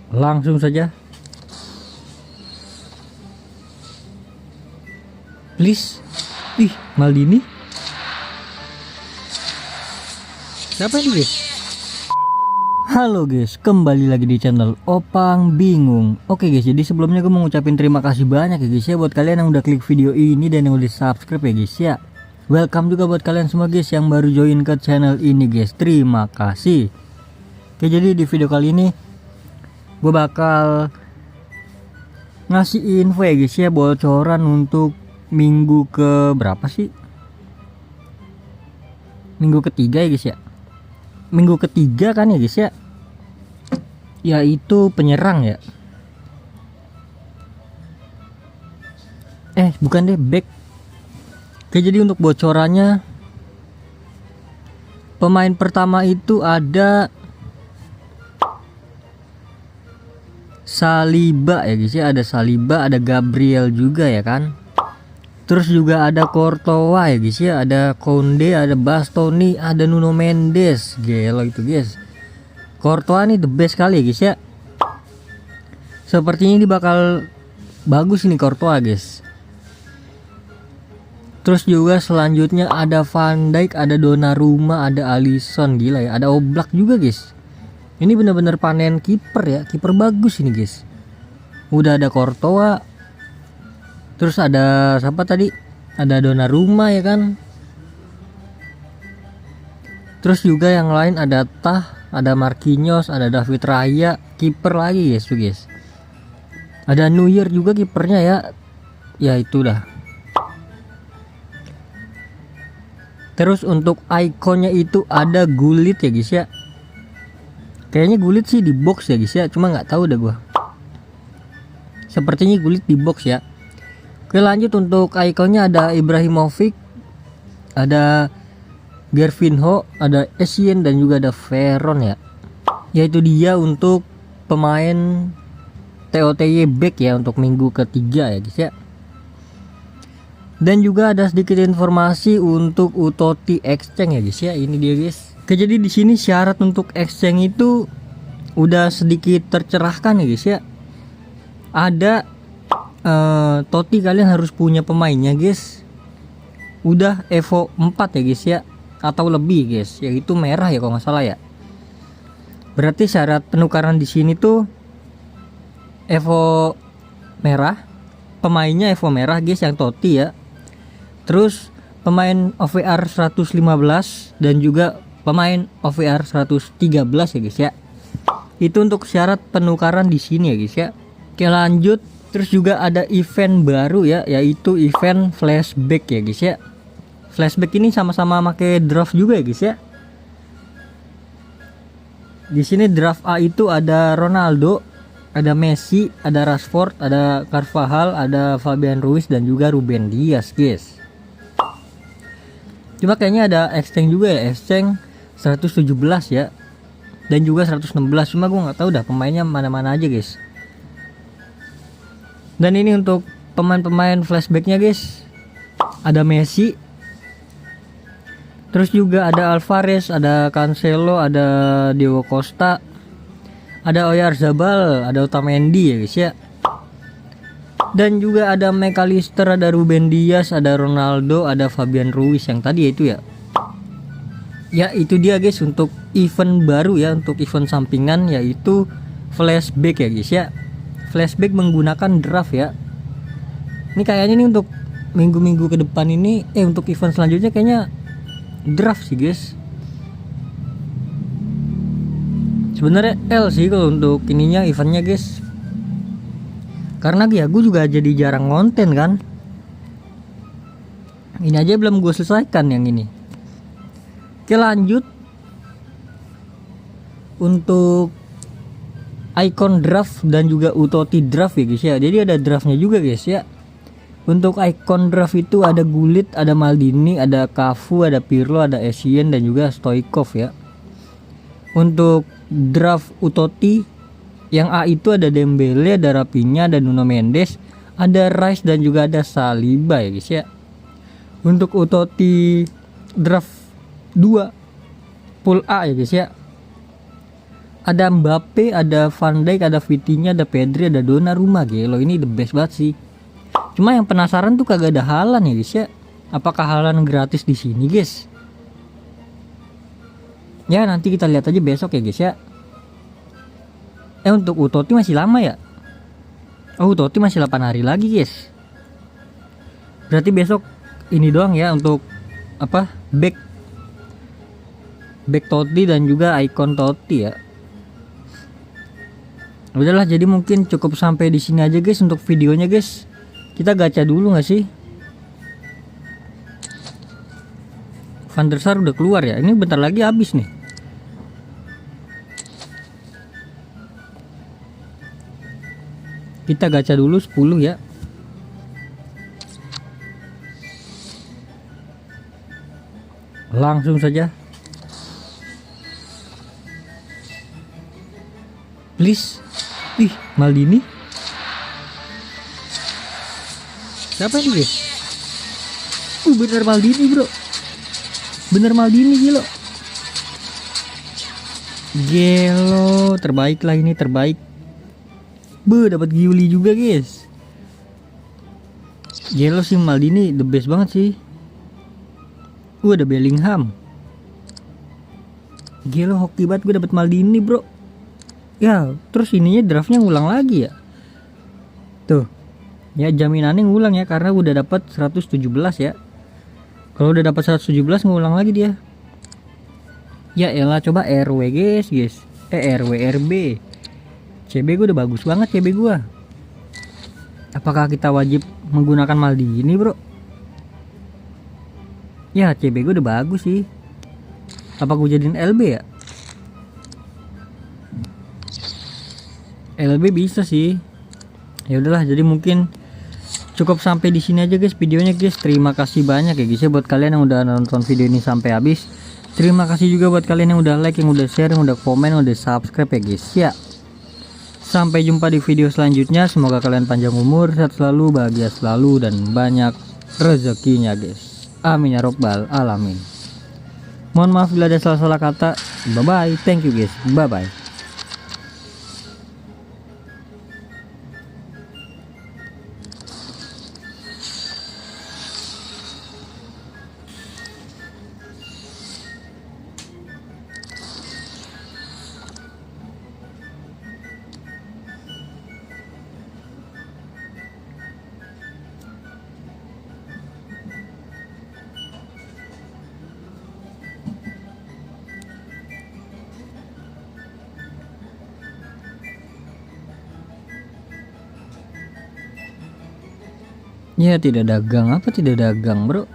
Langsung saja, please. Ih, Maldini. Siapa ini guys? Halo guys, kembali lagi di channel Opang Bingung. Oke guys, jadi sebelumnya gue mau ngucapin terima kasih banyak ya guys ya buat kalian yang udah klik video ini dan yang udah subscribe ya guys ya. Welcome juga buat kalian semua guys yang baru join ke channel ini guys. Terima kasih. Oke, jadi di video kali ini gue bakal ngasih info ya guys ya, bocoran untuk minggu ke berapa sih? Minggu ketiga ya guys ya. Minggu ketiga kan ya guys ya, yaitu penyerang ya. Bukan deh, back. Oke, jadi untuk bocorannya, pemain pertama itu ada Saliba ya guys ya, ada Saliba, ada Gabriel juga ya kan. Terus juga ada Courtois ya guys ya, ada Konde, ada Bastoni, ada Nuno Mendes. Gelo itu guys. Courtois nih the best kali ya guys ya. Sepertinya ini bakal bagus ini Courtois guys. Terus juga selanjutnya ada Van Dijk, ada Donnarumma, ada Alisson. Gila ya, ada Oblak juga guys. Ini bener-bener panen kiper ya, kiper bagus ini guys. Udah ada Courtois. Terus ada siapa tadi? Ada Donnarumma ya kan. Terus juga yang lain ada Tah, ada Marquinhos, ada David Raya, kiper lagi guys tuh guys. Ada Neuer juga kipernya ya. Ya itu dah. Terus untuk ikonnya itu ada Gullit ya guys ya. Kayaknya Gullit sih di box ya guys ya, cuma nggak tahu dah gua. Sepertinya Gullit di box ya. Oke, lanjut untuk ikonnya ada Ibrahimovic, ada Gervinho, ada Essien dan juga ada Veron ya. Yaitu dia untuk pemain TOTY back ya untuk minggu ketiga ya guys ya. Dan juga ada sedikit informasi untuk Utotti exchange ya guys ya. Ini dia guys. Oke, jadi di sini syarat untuk exchange itu udah sedikit tercerahkan ya guys ya. Ada Totti kalian harus punya pemainnya guys. Udah Evo 4 ya guys ya, atau lebih guys, yaitu merah ya kalau nggak salah ya. Berarti syarat penukaran di sini tuh Evo merah, pemainnya Evo merah guys yang Totti ya. Terus pemain OVR 115 dan juga pemain OVR 113 ya guys ya. Itu untuk syarat penukaran di sini ya guys ya. Oke, lanjut. Terus juga ada event baru ya, yaitu event flashback ya guys ya. Flashback ini sama-sama pakai draft juga ya guys ya. Di sini draft A itu ada Ronaldo, ada Messi, ada Rashford, ada Carvajal, ada Fabian Ruiz dan juga Ruben Dias guys. Cuma kayaknya ada exchange juga ya, exchange 117 ya. Dan juga 116, cuma gue nggak tahu dah pemainnya mana-mana aja guys. Dan ini untuk pemain-pemain flashbacknya guys, ada Messi, terus juga ada Alvarez, ada Cancelo, ada Diego Costa, ada Oyarzabal, ada Otamendi ya guys ya. Dan juga ada McAllister, ada Ruben Dias, ada Ronaldo, ada Fabian Ruiz yang tadi itu ya. Ya itu dia guys untuk event baru ya, untuk event sampingan yaitu flashback ya guys ya. Flashback menggunakan draft ya. Ini kayaknya nih untuk minggu-minggu ke depan ini, untuk event selanjutnya kayaknya draft sih guys. Sebenarnya L sih kalau untuk ininya eventnya guys. Karena ya gue juga jadi jarang konten kan. Ini aja belum gue selesaikan yang ini. Oke, lanjut. Untuk icon draft dan juga Utotti draft ya guys ya. Jadi ada draftnya juga guys ya. Untuk icon draft itu ada Gullit, ada Maldini, ada Cafu, ada Pirlo, ada Essien dan juga Stoichkov ya. Untuk draft Utotti yang A itu ada Dembele, ada Rafinha, ada Nuno Mendes, ada Rice dan juga ada Saliba ya guys ya. Untuk Utotti draft 2 pool A ya guys ya, Ada Mbappe, ada Van Dijk, ada Vitinha, ada Pedri, ada Donnarumma. Gelo, ini the best banget sih. Cuma yang penasaran tuh kagak ada Haaland ya guys ya. Apakah Haaland gratis di sini guys? Ya nanti kita lihat aja besok ya guys ya. Untuk Utotti masih lama ya? Oh, Utotti masih 8 hari lagi guys. Berarti besok ini doang ya untuk apa? Back Totti dan juga icon Totti ya. Udahlah, jadi mungkin cukup sampai di sini aja guys untuk videonya guys. Kita gacha dulu nggak sih? Van der Sar udah keluar ya. Ini bentar lagi habis nih. Kita gacha dulu 10 ya. Langsung saja. Please. Ih, Maldini. Siapa ini guys? Bener Maldini bro. Bener Maldini gilo. Gelo, terbaik lah ini, terbaik. Dapat Giuli juga guys. Gelo sih, Maldini the best banget sih. Ada Bellingham. Gelo, hoki banget gue dapat Maldini bro. Ya, terus ininya draftnya ngulang lagi ya. Tuh. Ya jaminannya ngulang ya, karena udah dapat 117 ya. Kalau udah dapat 117 ngulang lagi dia. Ya elah, coba RW guys. RW RB. CB gue udah bagus banget CB gue. Apakah kita wajib menggunakan Maldini bro? Ya CB gue udah bagus sih. Apa gue jadiin LB ya? LB bisa sih. Ya udahlah, jadi mungkin cukup sampai di sini aja guys videonya guys. Terima kasih banyak ya guys ya buat kalian yang udah nonton video ini sampai habis. Terima kasih juga buat kalian yang udah like, yang udah share, yang udah komen, yang udah subscribe ya guys ya. Sampai jumpa di video selanjutnya. Semoga kalian panjang umur, sehat selalu, bahagia selalu, dan banyak rezekinya guys. Amin ya robbal alamin. Mohon maaf bila ada salah-salah kata. Bye bye. Thank you guys. Bye bye. Ya tidak dagang, apa tidak dagang bro?